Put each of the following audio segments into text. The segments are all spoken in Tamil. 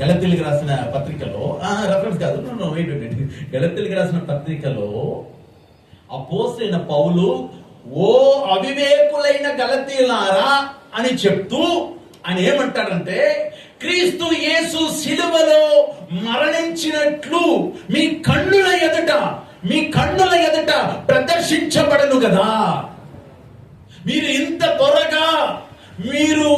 గలతీయులకు రాసిన పత్రికలో రెఫరెన్స్ కాదు, గలతీయులకు రాసిన పత్రికలో అపోస్తలుడైన పౌలు ఓ అవివేకులైన గలతీయులారా అని చెప్తూ ఆయన ఏమంటాడంటే, క్రీస్తు యేసు సిలువలో మరణించినట్లు మీ కన్నుల ఎదుట ప్రదర్శించబడను కదా. మీరు ఇంత త్వరగా మీరు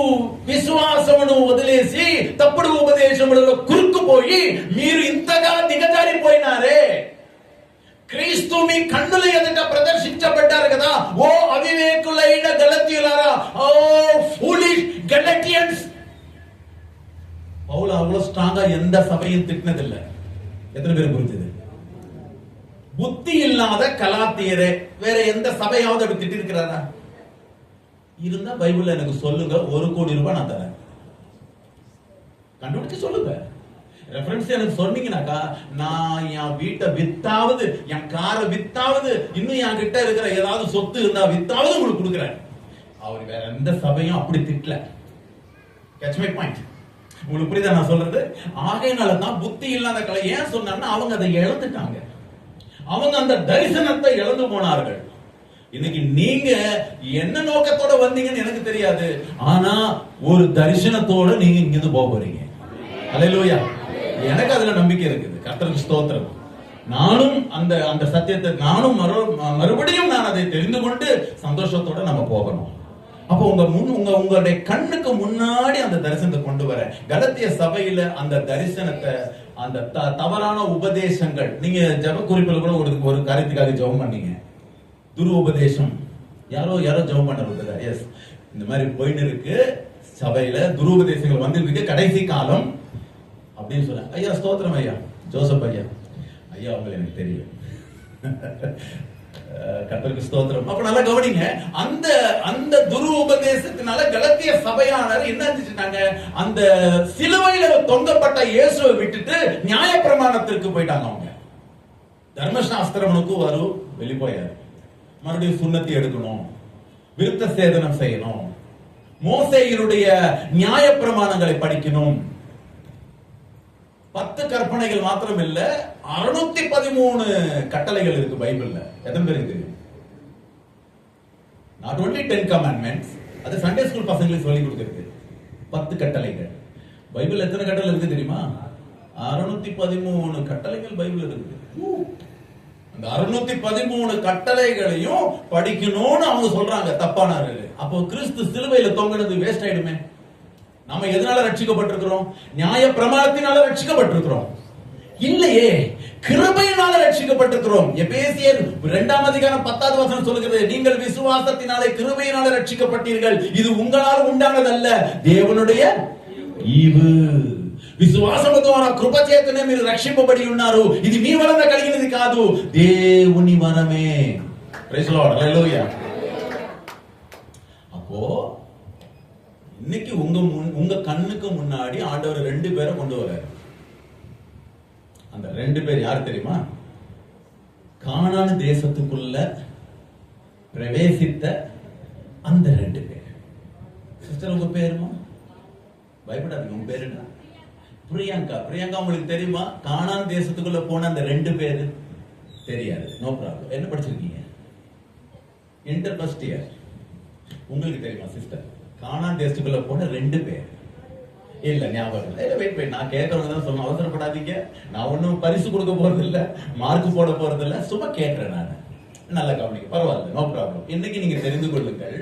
విశ్వాసమును వదిలేసి తప్పుడు ఉపదేశములలో కురుక్కుపోయి మీరు ఇంతగా దిగజారిపోయినారే. క్రీస్తు మీ కన్నుల ఎదుట ప్రదర్శించబడ్డారు కదా. ఓ అవివేకులైన గలతీయులారా, ఓ ఫూలిష్ గలటియన్స్. பவுல் அவ்வளவு ஸ்ட்ராங்கா எந்த சபையும் திட்டினதில்லை. எத்தனை பேர் புரிஞ்சது? புத்தி இல்லாத கலாத்தியரே வேற எந்த சபையாவது அப்படி திட்டி இருக்கிறாரா? இருந்தா பைபிள் எனக்கு சொல்லுங்க, 1 கோடி ரூபாய் நான் தரேன். கண்டுபிடிச்சு சொல்லுங்க. ரெஃபரன்ஸ் எனக்கு சொன்னீங்கன்னாக்கா நான் என் வீட்டை வித்தாவது, என் காரை வித்தாவது, இன்னும் என் கிட்ட இருக்கிற ஏதாவது சொத்து இருந்தா வித்தாவது உங்களுக்கு கொடுக்குறேன். அவர் வேற எந்த சபையும் அப்படி திட்டல. Catch my point? உங்களுக்கு புரியுதா நான் சொல்றது? ஆகையினாலதான் புத்தி இல்லாத கலை ஏன் சொன்னாங்கன்னா அவங்க அதை இழந்துட்டாங்க. அவங்க அந்த தரிசனத்தை இழந்து போனார்கள். இன்னைக்கு நீங்க என்ன நோக்கத்தோட வந்தீங்கன்னு எனக்கு தெரியாது, ஆனா ஒரு தரிசனத்தோட நீங்க இங்கிருந்து போக போறீங்க. அல்லேலூயா. எனக்கு அதுல நம்பிக்கை இருக்குது. கர்த்தருக்கு ஸ்தோத்திரம். நானும் அந்த சத்தியத்தை நானும் மறுபடியும் நான் அதை தெரிந்து கொண்டு சந்தோஷத்தோட நம்ம போகணும். அப்போ உங்களுடைய கண்ணுக்கு முன்னாடி அந்த தரிசனத்தை கொண்டு வர கலத்திய சபையில அந்த தரிசனத்தை, அந்த தவறான உபதேசங்கள், நீங்க ஜெப குறிப்பில் கூட ஒரு காரியத்துக்காக ஜெபம் பண்ணீங்க, துருபதேசம். யாரோ ஜெபம் பண்றது, எஸ், இந்த மாதிரி போயிட்டு இருக்கு சபையில, துருபதேசங்கள் வந்து கடைசி காலம் அப்படின்னு சொல்ல. ஐயா ஸ்தோத்திரம் ஐயா, ஜோசப் ஐயா, உங்களை எனக்கு தெரியும். கர்த்தருக்கு ஸ்தோத்திரம். அப்ப நல்லா கவனிங்க. அந்த துரு உபதேசத்தினால கலத்திய சபையானவர் என்ன செஞ்சிட்டாங்க? அந்த சிலுவையில தொங்கப்பட்ட இயேசுவை விட்டுட்டு நியாயப்பிரமாணத்திற்கு போயிட்டாங்க. அவங்க தர்மசாஸ்திரமுக்கு வெளிப்போயாரு. மறுபடியும் சுன்னத்தி எடுக்கணும், விருத்த சேதனம் செய்யணும், மோசேயினுடைய நியாயப்பிரமாணங்களை படிக்கணும். 10 கற்பனைகள் மாத்திரம் இல்ல, 613 கட்டளைகள் இருக்கு பைபிள்ல. எத்தனை பேருக்கு தெரியும்? not only 10 commandments, அது சண்டே ஸ்கூல் பசங்களுக்கு சொல்லி கொடுக்கிறது. 10 கட்டளைகள். பைபிள் எத்தனை கட்டளை இருக்கு தெரியுமா? 613 கட்டளைகள் பைபிள் இருக்கு. அந்த 613 கட்டளைகளையும் படிக்கணும்னு அவங்க சொல்றாங்க. தப்பானாரு. அப்போ கிறிஸ்து சிலுவையில தொங்கினது வேஸ்ட் ஆயிடுமே. நம்ம எதனால ரட்சிக்கப்பட்டிருக்கிறோம்? நியாய பிரமாணத்தினால ரட்சிக்கப்பட்டிருக்கிறோம் இல்லையே, கிருபையினால ரட்சிக்கப்பட்டிருக்கிறோம். எபேசியர் 2ஆம் அதிகாரம் 10வது வசனம் சொல்கிறது, நீங்கள் விசுவாசத்தினாலே கிருபையினால ரட்சிக்கப்பட்டீர்கள், இது உங்களால் உண்டானதல்ல, దేవునుடைய ஈவு. విశ్వాసము ద్వారా కృప చేతనే మీరు రక్షింపబడి ఉన్నారు, ఇది మీ వలన కలిగినది కాదు, దేవుని వరమే. Praise the Lord. హల్లెలూయా. அப்போ இன்னைக்கு உங்க கண்ணுக்கு முன்னாடி ஆண்டவர் 2 பேரை கொண்டு வராரு. அந்த 2 பேர் யார் தெரியுமா? கானான் தேசத்துக்குள்ள பிரவேசித்த அந்த 2 பேர். சிஸ்டர், உங்க பேருமா? பயப்படாதீங்க, உங்க பேரு என்ன? பிரியங்கா உங்களுக்கு தெரியுமா? கானான் தேசத்துக்குள்ள போன அந்த 2 பேரு தெரியாது. No problem. என்ன படிச்சிருக்கீங்க? Inter first year. உங்களுக்கு தெரியுமா சிஸ்டர்? கானான் தேசத்துக்குள்ள போன 2 பேர். இல்ல ஞாபகம் இல்லை. வெயிட், நான் கேட்கறவங்க தான் சொல்லணும், அவசரப்படாதீங்க. நான் ஒன்னும் பரிசு கொடுக்க போறது இல்ல, மார்க் போட போறது இல்ல, சும்மா கேட்கிறேன். நான் நல்லா கவனிக்க, பரவாயில்ல, நோ ப்ராப்ளம். இன்னைக்கு நீங்க தெரிந்து கொள்ளுங்கள்,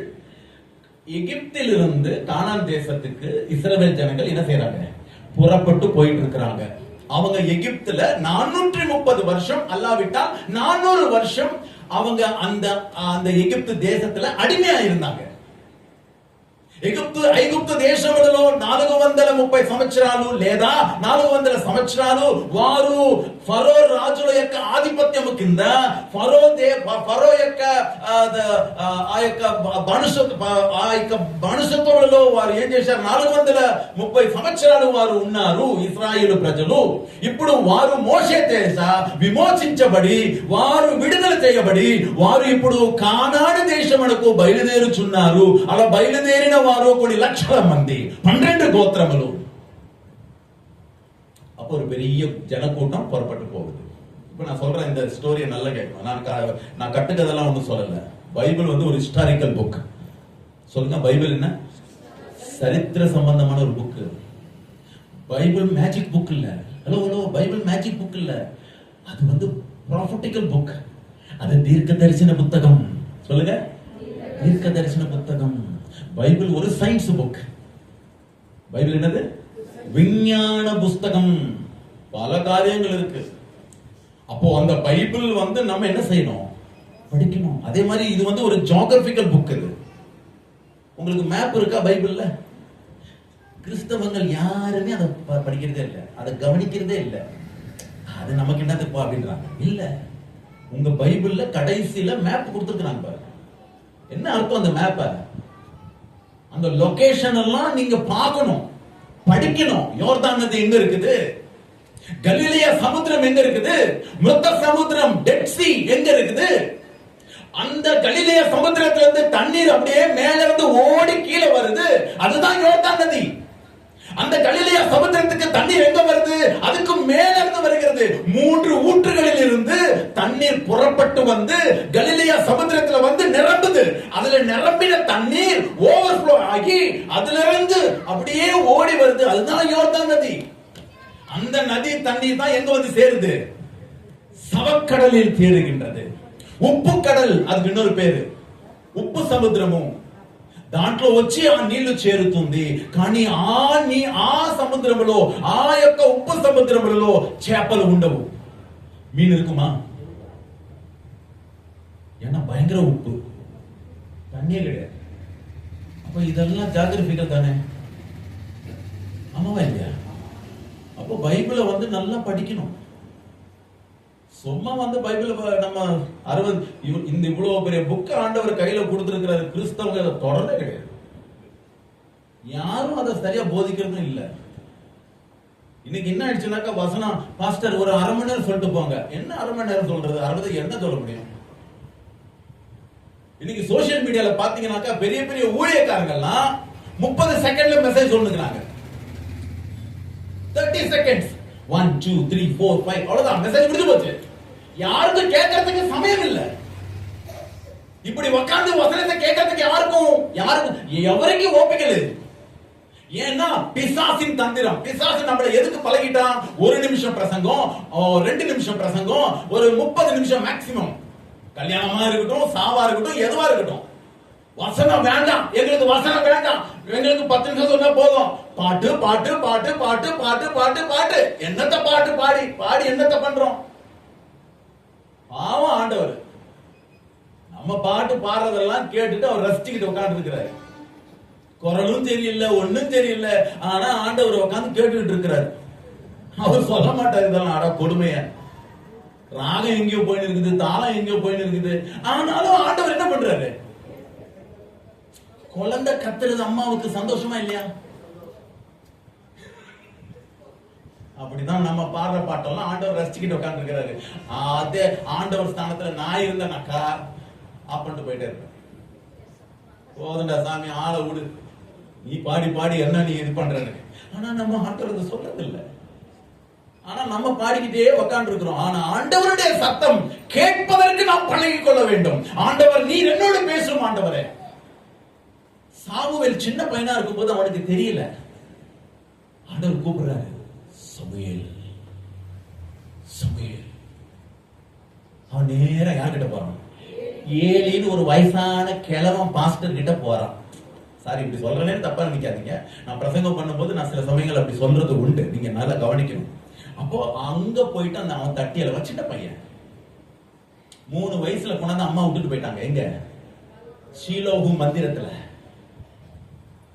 எகிப்திலிருந்து கானான் தேசத்துக்கு இஸ்ரவேல் ஜனங்கள் என்ன செய்யறாங்க? புறப்பட்டு போயிட்டு இருக்கிறாங்க. அவங்க எகிப்துல 430 வருஷம் அல்லாவிட்டால் 400 வருஷம் அவங்க அந்த எகிப்து தேசத்துல அடிமையா இருந்தாங்க. ఐగుప్తు దేశములలో 430 సంవత్సరాలు లేదా 400 సంవత్సరాలు వారు ఫరో రాజుల యొక్క ఆధిపత్యము కింద ఫరో యొక్క ఆ యొక్క బానిసత్వంలో వారు ఏం చేశారు? 430 సంవత్సరాలు వారు ఉన్నారు ఇశ్రాయేలు ప్రజలు. ఇప్పుడు వారు మోషే చేత విమోచించబడి వారు విడుదల చేయబడి వారు ఇప్పుడు కానాను దేశమునకు బయలుదేరుచున్నారు. అలా బయలుదేరిన వారు కొన్ని లక్షల మంది, 12 గోత్రములు. அப்போ ஒரு பெரிய ஜனக்கூட்டம் புறப்பட்டு போகுது. இப்ப நான் சொல்றேன், இந்த ஸ்டோரியை நல்லா கேட்கணும். நான் கட்டுக்கதெல்லாம் ஒன்றும் சொல்லல. பைபிள் வந்து ஒரு ஹிஸ்டாரிக்கல் புக். சொல்லுங்க, பைபிள் என்ன? சரித்திர சம்பந்தமான ஒரு புக். பைபிள் மேஜிக் புக் இல்ல. ஹலோ, பைபிள் மேஜிக் புக் இல்ல. அது வந்து ப்ராஃபட்டிக்கல் புக். அது தீர்க்க தரிசன புத்தகம். சொல்லுங்க, தீர்க்க தரிசன புத்தகம். பைபிள் ஒரு சயின்ஸ் புக். பைபிள் என்னது? விஞ்ஞான புஸ்தகம். பல காரியங்கள் இருக்கு. அப்போ அந்த பைபிள் வந்து நம்ம என்ன செய்யணும்? படிக்கணும். அதே மாதிரி இது வந்து ஒரு ஜியோகிராபிக்கல் புக். இது உங்களுக்கு மேப் இருக்கா பைபிள்ல? கிறிஸ்தவங்கள் யாருமே அதை படிக்கிறதே இல்லை, அதை கவனிக்கிறதே இல்லை. அது நமக்கு என்னதுப்பா அப்படின்றாங்க. இல்ல, உங்க பைபிள்ல கடைசியில மேப் கொடுத்துருக்காங்க பாருங்க. என்ன அர்த்தம் அந்த மேப்ப? அந்த லொகேஷன் எல்லாம் நீங்க பார்க்கணும், படிக்கணும். யோர்தான் நதி எங்க இருக்குது? கலிலேயா சமுத்திரம் எங்க இருக்குது? மிருத்த சமுத்திரம், டெட் சீ எங்க இருக்குது? அந்த கலிலேயா சமுத்திரத்துல இருந்து தண்ணீர் அப்படியே மேல இருந்து ஓடி கீழே வருது. அதுதான் யோர்தான் நதி. அந்த கலிலேயா சமுத்திரத்துக்கு தண்ணீர் எங்க வருது? அதுக்கு மேல இருந்து வருகிறது. 3 ஊற்றுகளில் இருந்து தண்ணீர் புறப்பட்டு வந்து கலிலேயா சமுத்திரத்துல வந்து நிரம்புது. அதுல நிரம்பின தண்ணீர் ஓவர்ஃப்ளோ ஆகி அதுல இருந்து அப்படியே ஓடி வருது. அதுதான் யோர்தான் நதி. அந்த நதி தண்ணீர் தான் எங்க வந்து சேருது? சவக்கடலில் சேருகின்றது. ఉప్పు கடல், அதுக்கு இன்னொரு పేరు ఉప్పు సముద్రము. దాంట్లో వచ్చి ఆ నీళ్లు చేరుతుంది. కానీ ఆ సముద్రములో, ఆ యొక్క ఉప్పు సముద్రములలో చేపలు ఉండవు. மீன் இருக்குமா? ஏன்னா பயங்கர உப்பு, தண்ணியே கிடையாது. அப்ப இதெல்லாம் ஜியோகிராபிக்கல் தானே? ஆமாவா இல்லையா? அப்போ பைபிளை வந்து நல்லா படிக்கணும். சும்மா வந்து பைபிள் நம்ம 60 இந்த இவ்வளவு பெரிய புக் ஆண்டவர் கையில கொடுத்திருக்கிறாரு. கிறிஸ்தவங்க அதை தொடரவே கிடையாது. யாரும் அதை சரியா போதிக்கிறதும் இல்ல. இன்னைக்கு என்ன ஆயிடுச்சுனாக்கா, வசனம் பாஸ்டர் ஒரு 1/2 மணி நேரம் சொல்லிட்டு போங்க. என்ன 1/2 மணி நேரம் சொல்றது? 60 என்ன சொல்ல முடியும்? இன்னைக்கு சோசியல் மீடியால பாத்தீங்கன்னாக்கா பெரிய பெரிய ஊழியக்காரங்கள்லாம் 30 செகண்ட்ல மெசேஜ் சொல்லுகிறாங்க. 30 செகண்ட்ஸ் 1 2 3 4 5 அவ்வளவுதான், மெசேஜ் முடிஞ்சு போச்சு. யாருக்கும் கேட்கறதுக்கு சமயம் இல்ல. இப்படி உட்கார்ந்து வசனத்தை கேட்கறதுக்கு எவருக்கும் ஓப்பிக்கல. ஏன்னா பிசாசின் தந்திரம். பிசாசு நம்மளை எதுக்கு பழகிட்டான்? 1 நிமிஷம் பிரசங்கம், 2 நிமிஷம் பிரசங்கம், ஒரு 30 நிமிஷம் மேக்சிமம். கல்யாணமா இருக்கட்டும், சாவா இருக்கட்டும், எதுவா இருக்கட்டும், வசனம் வேண்டாம், எங்களுக்கு வசனம் வேண்டாம், எங்களுக்கு 10 நிமிஷம் சொன்னா போதும். பாட்டு பாட்டு பாட்டு பாட்டு பாட்டு பாட்டு பாட்டு. என்னத்த பாட்டு பாடி பாடி என்னத்த பண்றோம்? பாவம் ஆண்டவர் நம்ம பாட்டு பாடுறதெல்லாம் கேட்டுட்டு அவர் ரசிச்சுக்கிட்டு உட்கார்ந்து இருக்கிறாரு. குரலும் தெரியல, ஒண்ணும் தெரியல, ஆனா ஆண்டவர் உட்கார்ந்து கேட்டுக்கிட்டு இருக்கிறாரு. அவர் சொல்ல மாட்டாரு இதெல்லாம். ஆடா கொடுமைய, ராகம் எங்கேயோ போயின்னு இருக்குது, தாளம் எங்கேயோ போயின்னு இருக்குது. ஆனாலும் ஆண்டவர் என்ன பண்றாரு? குழந்தை கத்துறது அம்மாவுக்கு சந்தோஷமா இல்லையா? அப்படிதான் நம்ம பாடுற பாட்டெல்லாம் ஆண்டவர் ரசிச்சுக்கிட்டு உட்கார்ந்து இருக்கிறாரு. அதே ஆண்டவர் ஸ்தானத்துல நான் இருந்தேனாக்கா அப்படின்ட்டு போயிட்டே இருப்பேன். போதுண்டா சாமி, ஆளை விடு, நீ பாடி பாடி என்ன நீ இது பண்றன்னு. ஆனா நம்ம ஆண்டவர் சொல்றது இல்லை. ஆனா நம்ம பாடிக்கிட்டே உட்கார்ந்து இருக்கிறோம். ஆனா ஆண்டவருடைய சத்தம் கேட்பதற்கு நாம் பழகிக் கொள்ள வேண்டும். ஆண்டவர் நீர் என்னோடு பேசும் ஆண்டவரே. சாமுவேல் சின்ன பையனா இருக்கும் போது அவனுக்கு தெரியல. ஆண்டவர் கூப்பிடுறாரு, சமுவேல் சமுவேல். அவன் நேரா யார்கிட்ட போறான்? ஏலின்னு ஒரு வயசான கிழவன் பாஸ்டர் கிட்ட போறான். சாரி, இப்படி சொல்றேன்னு தப்பா நினைக்காதீங்க. நான் பிரசங்கம் பண்ணும்போது நான் சில சமயங்கள் அப்படி சொல்றது உண்டு, நீங்க நல்லா கவனிக்கணும். அப்போ அங்க போயிட்டு அந்த அவன் தட்டியல வச்சிட்ட பையன் 3 வயசுல கொண்டாந்து அம்மா விட்டுட்டு போயிட்டாங்க. எங்க? ஷீலோகு மந்திரத்துல.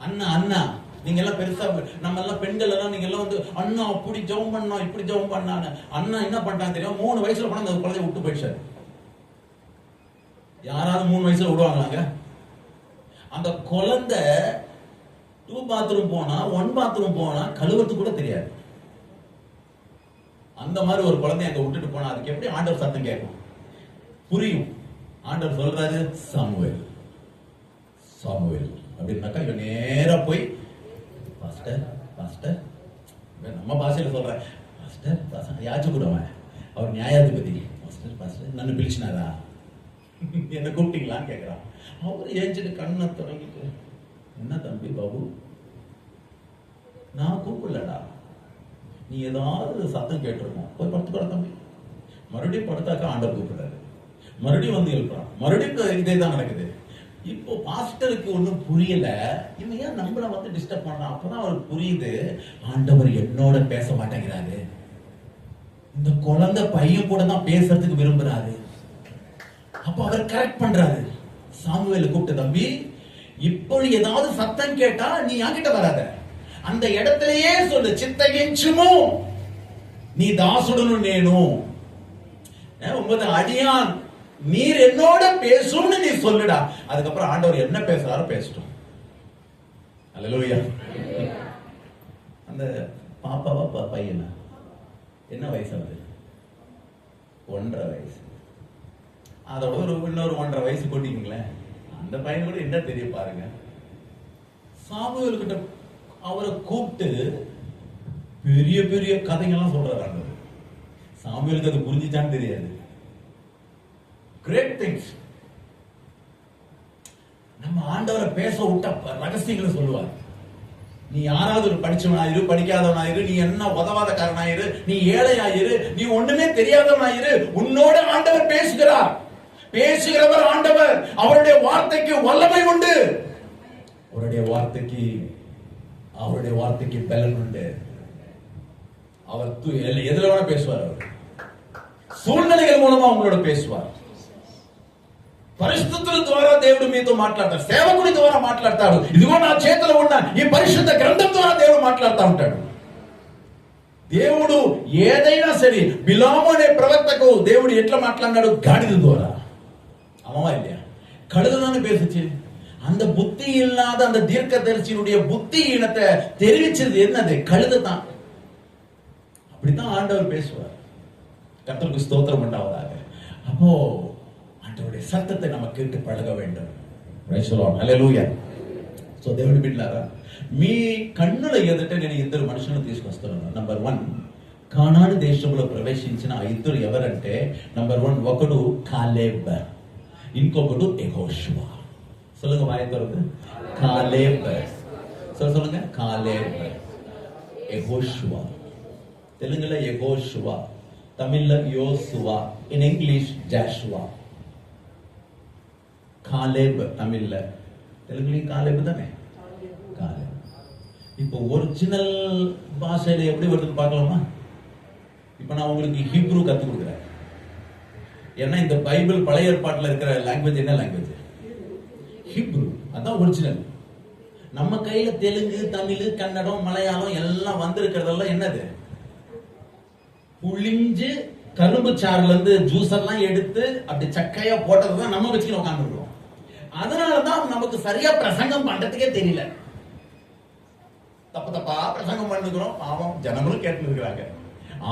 அண்ணா அண்ணா நீங்க எல்லாம் பெருசா, நம்ம எல்லாம் பெண்கள் எல்லாம் நீங்க எல்லாம் வந்து அண்ணா அப்படி ஜெபம் பண்ணா இப்படி ஜெபம் பண்ணான்னு. அண்ணா என்ன பண்ணிட்டான் தெரியும்? 3 வயசுல கொண்டாந்து அந்த குழந்தைய விட்டு போயிடுச்சாரு. யாராவது 3 வயசுல விடுவாங்களாங்க? அந்த குழந்தை 2 பாத்ரூம் போனா 1 பாத்ரூம் போனா கழுவுறது கூட தெரியாது. அந்த மாதிரி ஒரு குழந்தைய அங்க விட்டுட்டு போனா அதுக்கு எப்படி ஆண்டவர் சத்தம் கேட்கும்? புரியும். ஆண்டவர் சொல்றாரு, சாமுவேல் சாமுவேல் அப்படின்னாக்கா இவன் நேரா போய் பாஸ்டர் பாஸ்டர், நம்ம பாஷையில சொல்றேன், పాస్టర్ యాజకుడమా அவர் நியாயாதிபதி. பாஸ்டர் நன்னு பிடிச்சினாரா, என்ன கூப்பிட்டீங்களான்னு கேட்கிறான். அவர் ஏஞ்சிட்டு கண்ணை தொடங்கிட்டு, என்ன தம்பி பாபு, நான் கூப்பிடலடா, நீ ஏதாவது சத்தம் கேட்டிருக்கோம், போய் படுத்துக்கூட தம்பி. மறுபடியும் படுத்தாக்கா ஆண்டவர் கூப்பிடுறாரு, மறுபடியும் வந்து எழுப்புறான், மறுபடியும் இதே தான் நடக்குது. இப்போ பாஸ்டருக்கு ஒன்றும் புரியல, இவன் ஏன் நம்மளை வந்து டிஸ்டர்ப் பண்ணலாம். அப்பதான் அவருக்கு புரியுது, ஆண்டவர் என்னோட பேச மாட்டேங்கிறாரு, இந்த குழந்தை பையன் கூட தான் பேசுறதுக்கு விரும்புறாரு. அப்ப அவர் கரெக்ட் பண்றாரு. சாமுவேலை கூப்பிட்டு, தம்பி இப்போ ஏதாவது சத்தம் கேட்டா நீ என்கிட்ட வராத, அந்த இடத்திலேயே சொல்லு, చిత్తగించుము நீ தாசுடனு నేను உமது அடியான் நீர் என்னோட பேசும்னு நீ சொல்லுடா. அதுக்கப்புறம் ஆண்டவர் என்ன பேசுறாரோ பேசட்டும். அல்லேலூயா. அந்த பாப்பாவா பையனா என்ன வயசு ஆகுது? 1.5 வயசு. அதோட இன்னொரு 1.5 வயசு கூட்டிங்களேன், அந்த பையன் கூட என்ன தெரியும் பாருங்க. சாமுவேல் கிட்ட அவரை கூப்பிட்டு பெரிய பெரிய கதைகள்லாம் சொல்றாரு. சாமுவேலுக்கு அது புரிஞ்சுச்சான்னு தெரியாது. Great things. நம்ம ஆண்டவரை பேச விட்ட ரகசியங்களை சொல்லுவார். நீ யாராவது ஒரு படிச்சவனாயிரு, படிக்காதவனாயிரு, நீ என்ன உதவாதக்காரனாயிரு, நீ ஏழையாயிரு, நீ ஒண்ணுமே தெரியாதவனாயிரு, உன்னோட ஆண்டவர் பேசுகிறார். பேசுகிறவர் ஆண்டவர். அவருடைய வார்த்தைக்கு வல்லமை உண்டு, அவருடைய வார்த்தைக்கு பலன் உண்டு. அவர் எதுல வேணா பேசுவார். அவர் సూழ்நிலைகள் మూలమా உங்களோட பேசுவார். పరిస్థితుల ద్వారా దేవుడు మీతో మాట్లాడతాడు, సేవకుడి ద్వారా మాట్లాడతాడు. ఇదిగో నా చేతిలో ఉన్న ఈ పరిశుద్ధ గ్రంథం ద్వారా దేవుడు మాట్లాడుతూ ఉంటాడు. దేవుడు ఏదైనా సరే, బిలాము అనే ప్రవక్తకు దేవుడు ఎట్లా మాట్లాడినాడు? గాడిద ద్వారా. ஆமாவா இல்லையா? கழுதுதானே பேசுச்சு. அந்த புத்தி இல்லாத அந்த தீர்க்கதரிசியினுடைய புத்தி இனத்தை தெரிவிச்சது என்னது? கழுது தான். அப்படித்தான் ஆண்டவர் பேசுவார். கர்த்தருக்கு ஸ்தோத்திரம் உண்டாவதாக. அப்போ ஆண்டவருடைய சத்தத்தை நம்ம கேட்டு பழக வேண்டும். Praise the Lord. Hallelujah. So దేవుడి బిడ్డలారా, మీ కన్నుల ఎదుట నేను ఇద్దరు మనుషులను తీసుకొస్తున్నాను. నంబర్ 1, కానాను దేశంలో ప్రవేశించిన ఆ ఇద్దరు ఎవరంటే, నంబర్ 1 ఒకడు కాలేబ్, ఇంకొకడు యెహోషువ. சொல்லுங்க வாயை திறந்து, காலேப். சொல்லுங்க, காலேப், యెహోషువ. தெலுங்குல యెహోషువ, தமிழ்ல யோசுவா, in English ஜாஷுவா. காலேப் தமிழ்ல, தெலுங்குலயும் காலேப் தானே, காலேப். இப்போ ஒரிஜினல் பாஷையில எப்படி வருதுன்னு பார்க்கலாமா? இப்போ நான் உங்களுக்கு ஹீப்ரூ கற்றுக் கொடுக்குறேன். ஏன்னா இந்த பைபிள் பழைய ஏற்பாட்டில் இருக்கிற லாங்குவேஜ் என்ன லாங்குவேஜ்? ஹீப்ரூ. அதான் ஒரிஜினல். நம்ம கையில தெலுங்கு, தமிழ், கன்னடம், மலையாளம் எல்லாம் வந்திருக்கிறதெல்லாம் என்னது? புளிஞ்சு கரும்பு சாறுல இருந்து ஜூஸ் எல்லாம் எடுத்து அப்படி சக்கையா போட்டதுதான் நம்ம வச்சுக்கிட்டு உட்காந்துருக்கோம். அதனாலதான் நமக்கு சரியா பிரசங்கம் பண்றதுக்கே தெரியல. தப்பா பிரசங்கம் பண்ணுகிறோம். பாவம் ஜனங்களும் கேட்டு இருக்கிறாங்க.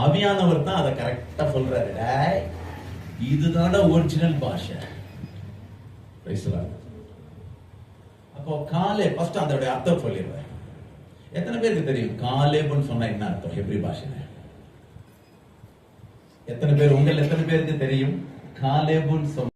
ஆவியானவர் தான் அதை கரெக்டா சொல்றாரு. இதுதான ஒரிஜினல் பாஷை. அப்போ காலே ஃபர்ஸ்ட் அதோட அர்த்தம் சொல்லிடுறேன். எத்தனை பேருக்கு தெரியும் காலேப்னு சொன்னா என்ன அர்த்தம் ஹெப்ரி பாஷையில? எத்தனை பேருக்கு தெரியும் காலேப்னு சொன்ன